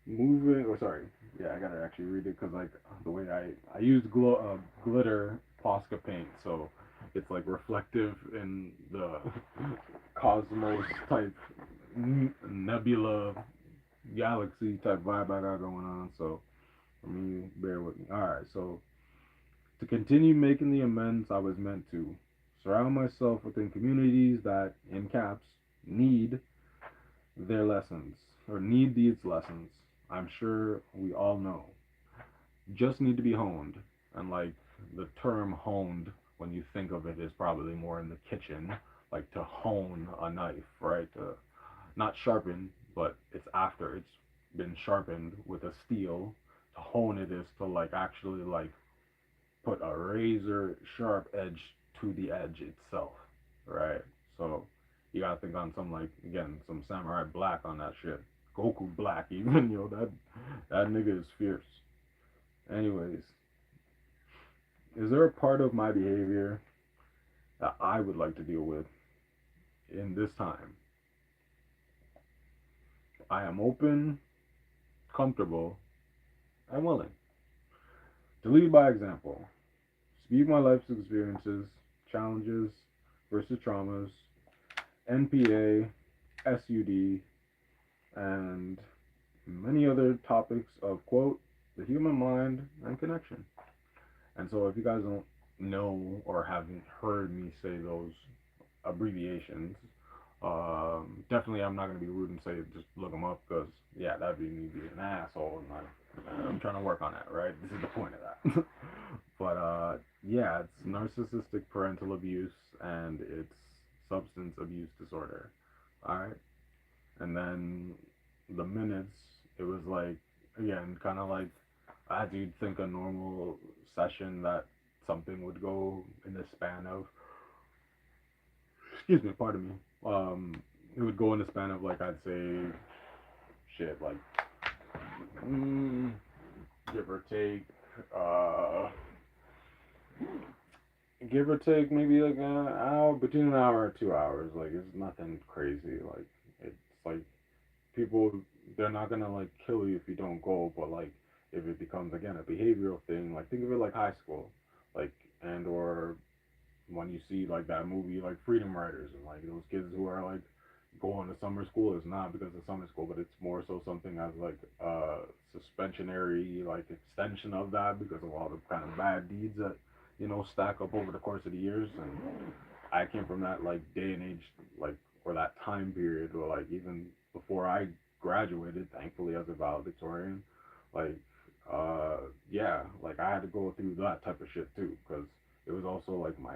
moving, or sorry, yeah, I gotta actually read it because like the way I use glitter Posca paint, so it's like reflective in the cosmos type nebula galaxy type vibe I got going on. So I mean, bear with me. All right, so to continue making the amends I was meant to, surround myself within communities that, in caps, need their lessons or need these lessons. I'm sure we all know. Just need to be honed. And like the term honed, when you think of it, is probably more in the kitchen. like to hone a knife, right? To not sharpen, but it's after it's been sharpened with a steel. To hone it is to like actually like put a razor sharp edge to the edge itself, right? So you gotta think on some like again some samurai black on that shit. Goku black even that nigga is fierce. Anyways, is there a part of my behavior that I would like to deal with in this time? I am open, comfortable, and willing to lead by example. Speak my life's experiences, challenges versus traumas, NPA, SUD, and many other topics of, quote, the human mind and connection. And so if you guys don't know or haven't heard me say those abbreviations, definitely I'm not going to be rude and say just look them up because, yeah, that'd be me being an asshole. And I'm trying to work on that, right? This is the point of that. But yeah, it's narcissistic parental abuse and it's substance abuse disorder. All right. And then the minutes, it was like, again, kind of like as you'd think a normal session that something would go in the span of, excuse me, pardon me, it would go in the span of like, I'd say, shit, like, mm, give or take, uh, give or take maybe like an hour, between an hour and 2 hours. Like, it's nothing crazy. Like, it's like people, they're not gonna like kill you if you don't go, but like if it becomes again a behavioral thing, like think of it like high school, like and or when you see like that movie like Freedom Riders and like those kids who are like going to summer school, it's not because of summer school, but it's more so something as like suspensionary like extension of that because of all the kind of bad deeds that stack up over the course of the years. And I came from that like day and age, like or that time period, or like even before I graduated, thankfully as a valedictorian, like yeah, like I had to go through that type of shit too, because it was also like my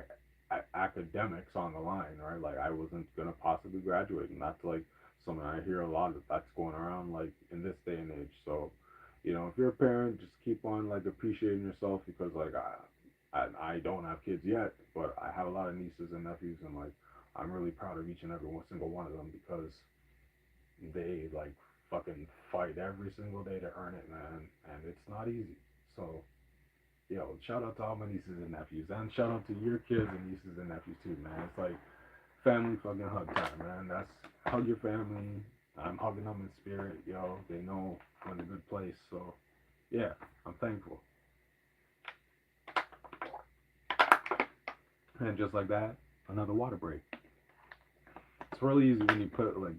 academics on the line, right? Like I wasn't gonna possibly graduate, and that's like something I hear a lot of that's going around like in this day and age. So, if you're a parent, just keep on like appreciating yourself because like I don't have kids yet, but I have a lot of nieces and nephews, and like I'm really proud of each and every one single one of them because they like fucking fight every single day to earn it, man, and it's not easy. So, yo, shout out to all my nieces and nephews, and shout out to your kids and nieces and nephews too, man. It's like family fucking hug time, man. That's hug your family. I'm hugging them in spirit, yo. They know I'm in a good place, so yeah, I'm thankful. And just like that, another water break. It's really easy when you put like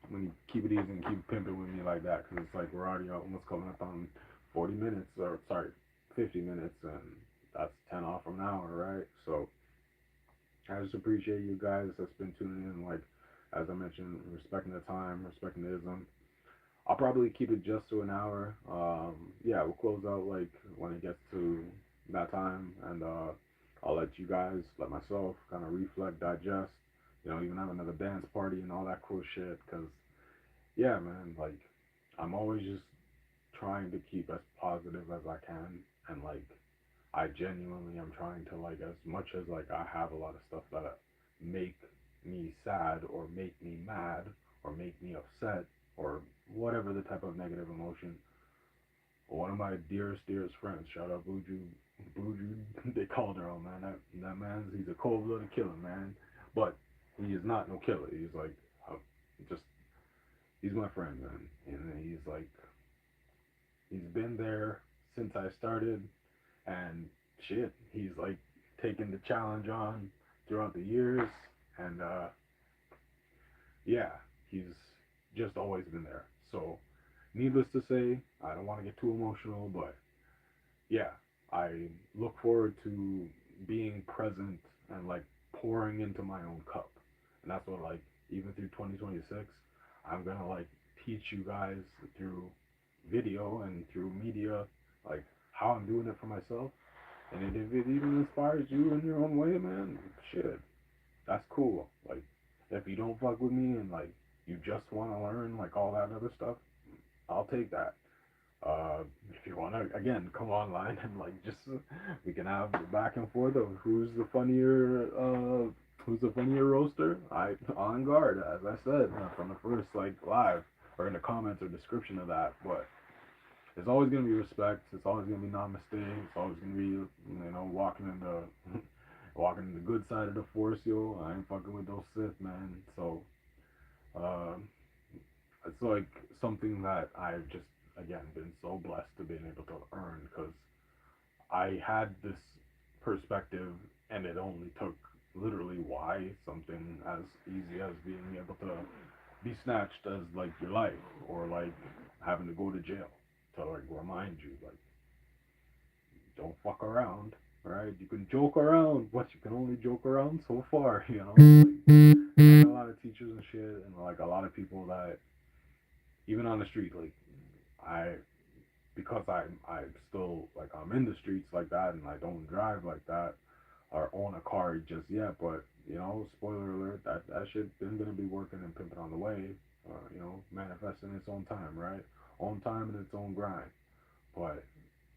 when you keep it easy and keep pimping with me like that, because it's like we're already almost coming up on 40 minutes, or sorry, 50 minutes, and that's 10 off from an hour, right? So I just appreciate you guys that's been tuning in. Like as I mentioned, respecting the time, respecting the ism. I'll probably keep it just to an hour. Yeah, we'll close out like when it gets to that time, and I'll let you guys, let myself, kind of reflect, digest. Even have another dance party and all that cool shit. Cause yeah, man, like I'm always just trying to keep as positive as I can, and like I genuinely am trying to like as much as like I have a lot of stuff that make me sad or make me mad or make me upset or whatever the type of negative emotion. One of my dearest friends, shout out Buju, they called her on, man. That man's he's a cold blooded killer, man. But he is not no killer. He's like just he's my friend, man, and he's like he's been there since I started, and shit, he's like taken the challenge on throughout the years, and yeah, he's just always been there. So, needless to say, I don't want to get too emotional, but yeah, I look forward to being present and like pouring into my own cup, and that's what like even through 2026, I'm gonna like teach you guys through video and through media like how I'm doing it for myself, and if it even inspires you in your own way, man, shit, that's cool. Like, if you don't fuck with me and like you just want to learn like all that other stuff, I'll take that. If you want to, again, come online and like just we can have the back and forth of who's the funnier roaster. I on guard, as I said from the first like live or in the comments or description of that. But there's always gonna be respect. It's always gonna be namaste. It's always gonna be walking in the walking in the good side of the force, yo. I ain't fucking with those Sith, man. So um, it's like something that I've just again been so blessed to being able to earn because I had this perspective and it only took literally why something as easy as being able to be snatched as like your life or like having to go to jail to like remind you like don't fuck around, right? You can joke around, but you can only joke around so far, you know. Like, a lot of teachers and shit, and like a lot of people that even on the street, like I because I'm still like I'm in the streets like that, and I don't drive like that or own a car just yet. But spoiler alert, that shit been gonna be working and pimping on the way. Manifesting its own time, right? Own time and its own grind. But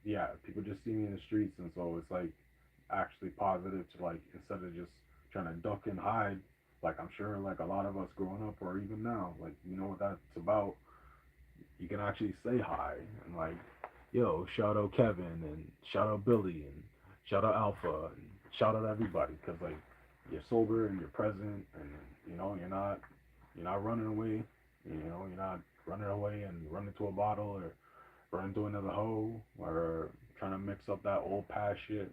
yeah, people just see me in the streets, and so it's like actually positive to like instead of just trying to duck and hide. Like I'm sure like a lot of us growing up or even now, like you know what that's about. You can actually say hi and like, yo, shout out Kevin and shout out Billy and shout out Alpha and shout out everybody because like you're sober and you're present and you're not running away. You're not running away and run into a bottle or run into another hoe or trying to mix up that old past shit.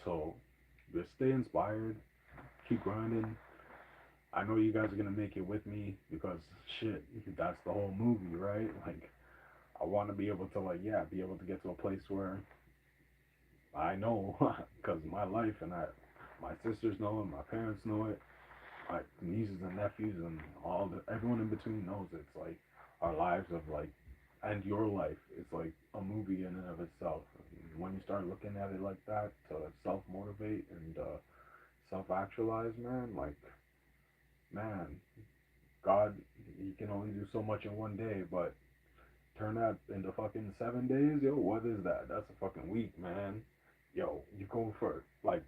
So just stay inspired, keep grinding. I know you guys are gonna make it with me because shit, that's the whole movie, right? Like I want to be able to like be able to get to a place where I know because my life and my sisters know it, my parents know it, my nieces and nephews and everyone in between knows it's like our lives of like and your life is like a movie in and of itself. And when you start looking at it like that to self motivate and self actualize, man, like man, God, he can only do so much in one day, but turn that into fucking 7 days, yo, what is that? That's a fucking week, man. Yo, you go for like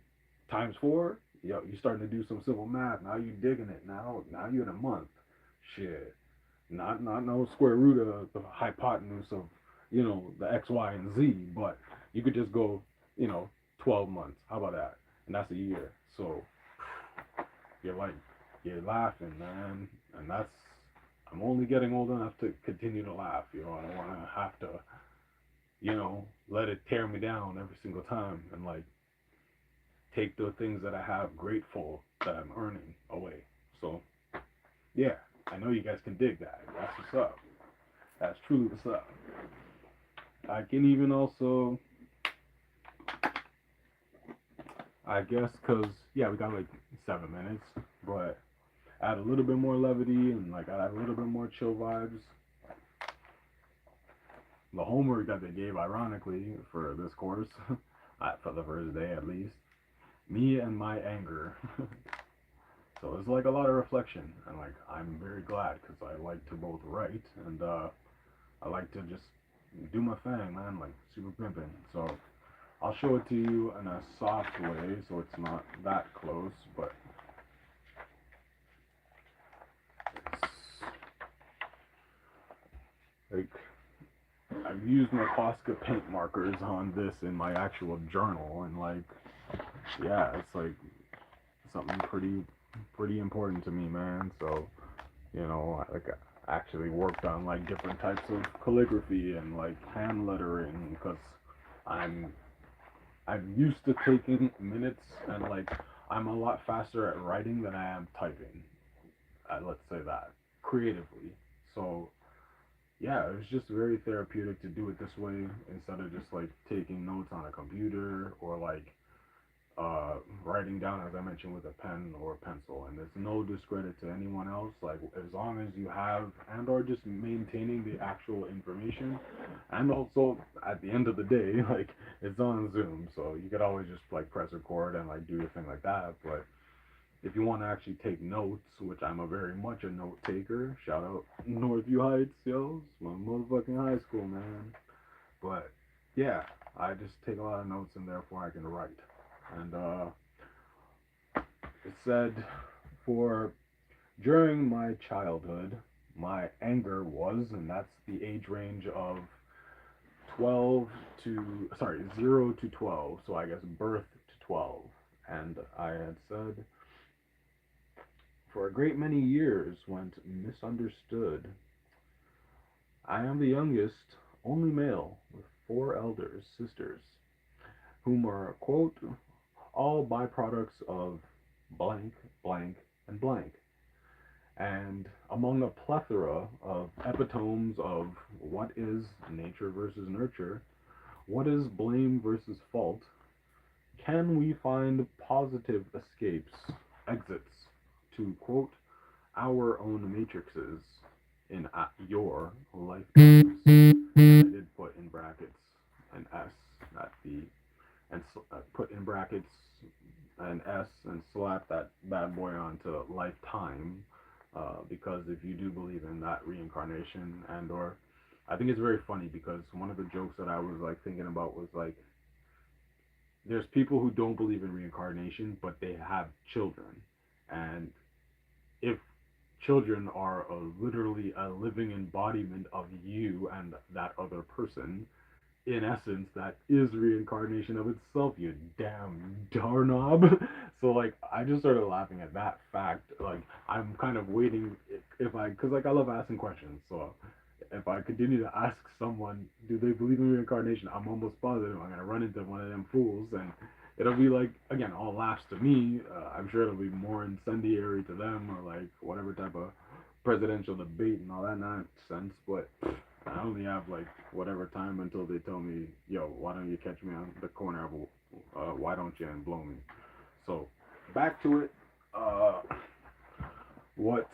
times four, yo, you starting to do some simple math. Now you digging it. Now you're in a month. Shit. Not no square root of the hypotenuse of, the X, Y, and Z, but you could just go, you know, 12 months. How about that? And that's a year. So you're like, you're laughing, man. And I'm only getting old enough to continue to laugh. I don't want to have to, let it tear me down every single time and like take the things that I have grateful that I'm earning away. So, yeah, I know you guys can dig that. That's what's up. That's truly what's up. I can even also, I guess, because, yeah, we got like 7 minutes, but add a little bit more levity and like add a little bit more chill vibes. The homework that they gave, ironically, for this course, for the first day at least, me and my anger. So it's like a lot of reflection, and like I'm very glad because I like to both write and I like to just do my thing, man, like super pimping. So I'll show it to you in a soft way, so it's not that close, but it's like I've used my Posca paint markers on this in my actual journal, and like, yeah, it's like something pretty important to me, man. So, like I actually worked on like different types of calligraphy and like hand lettering because I'm I'm used to taking minutes and like I'm a lot faster at writing than I am typing. Let's say that creatively. So yeah, it was just very therapeutic to do it this way instead of just like taking notes on a computer or like writing down, as I mentioned, with a pen or a pencil. And there's no discredit to anyone else. Like as long as you have and or just maintaining the actual information, and also at the end of the day, like it's on Zoom, so you could always just like press record and like do your thing like that. But if you want to actually take notes, which I'm a very much a note taker, shout out Northview Heights, yo, it's my motherfucking high school, man. But yeah, I just take a lot of notes and therefore I can write. And it said, for during my childhood, my anger was, and that's the age range of 12 to 0 to 12, so I guess birth to 12. And I had said, for a great many years went misunderstood. I am the youngest, only male, with four elders, sisters, whom are, quote, all byproducts of blank, blank, and blank. And among a plethora of epitomes of what is nature versus nurture, what is blame versus fault, can we find positive escapes, exits, to quote, our own matrices in your lifetimes? And I did put in brackets an S, not the, and put in brackets an S and slap that bad boy onto lifetime, because if you do believe in that reincarnation and or, I think it's very funny because one of the jokes that I was like thinking about was like, there's people who don't believe in reincarnation, but they have children, and if children are literally a living embodiment of you and that other person, in essence, that is reincarnation of itself, you damn doorknob. So, like, I just started laughing at that fact. Like, I'm kind of waiting if I, because, like, I love asking questions. So, if I continue to ask someone, do they believe in reincarnation? I'm almost positive I'm going to run into one of them fools. And it'll be like, again, all laughs to me. I'm sure it'll be more incendiary to them or, like, whatever type of presidential debate and all that nonsense. But I only have like whatever time until they tell me, yo, why don't you catch me on the corner of why don't you and blow me? So back to it. Uh, what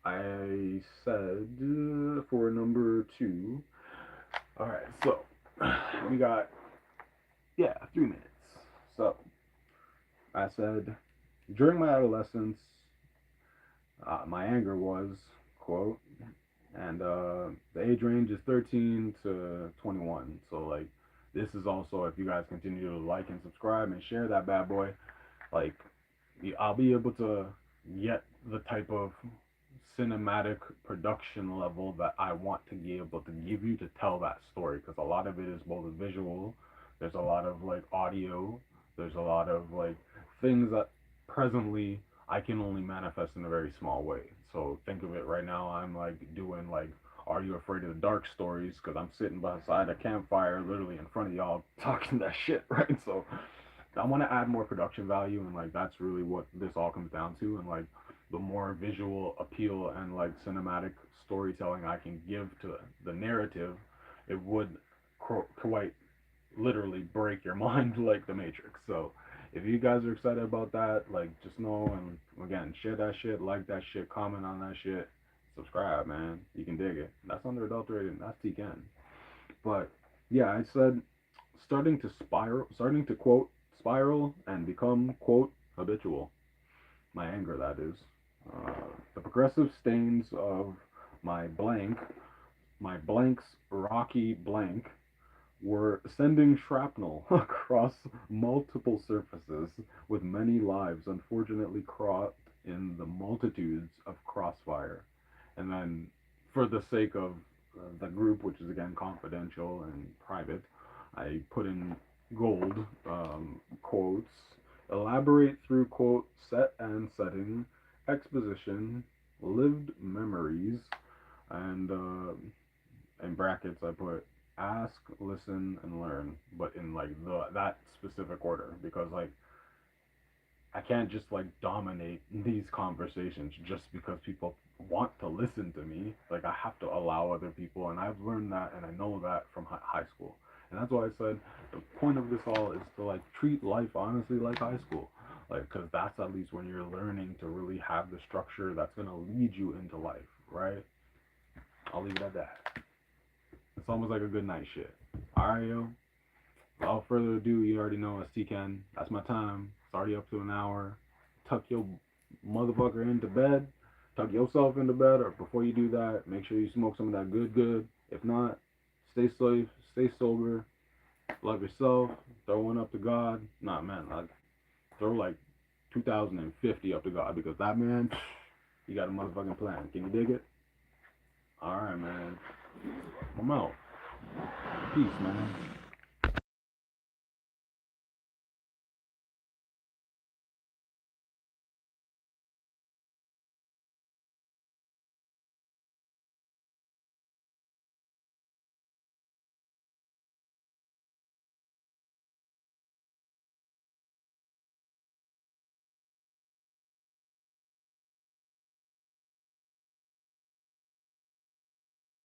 I said for number two. All right, so we got 3 minutes. So I said during my adolescence, my anger was quote and the age range is 13 to 21. So like, this is also, if you guys continue to like and subscribe and share that bad boy, like, I'll be able to get the type of cinematic production level that I want to be able to give you to tell that story, because a lot of it is both visual, there's a lot of like audio, there's a lot of like things that presently I can only manifest in a very small way. So think of it right now, I'm like doing like Are You Afraid of the Dark stories, because I'm sitting beside a campfire literally in front of y'all talking that shit, right? So I want to add more production value, and like that's really what this all comes down to. And like the more visual appeal and like cinematic storytelling I can give to the narrative, it would quite literally break your mind like the Matrix. So if you guys are excited about that, like just know, and again, share that shit, like that shit, comment on that shit, subscribe, man. You can dig it. That's undrAdultrtd. That's T.KEN. But yeah, I said starting to quote spiral and become quote habitual. My anger, that is. Uh, the progressive stains of my blank, my blank's rocky blank, were sending shrapnel across multiple surfaces, with many lives unfortunately caught in the multitudes of crossfire. And then, for the sake of the group, which is again confidential and private, I put in gold quotes. Elaborate through quote set and setting, exposition, lived memories, and in brackets I put ask, listen, and learn, but in like that specific order, because like I can't just like dominate these conversations just because people want to listen to me. Like I have to allow other people, and I've learned that, and I know that from high school. And that's why I said the point of this all is to like treat life honestly like high school, like because that's at least when you're learning to really have the structure that's gonna lead you into life, right? I'll leave it at that. It's almost like a good night shit. All right, yo. Without further ado, you already know it's T.KEN. That's my time. It's already up to an hour. Tuck your motherfucker into bed, tuck yourself into bed, or before you do that, make sure you smoke some of that good. If not, stay safe, stay sober, love yourself, throw one up to God. Nah, man, like throw like 2050 up to God because that man, he got a motherfucking plan. Can you dig it? All right, man. I'm out. Peace, man.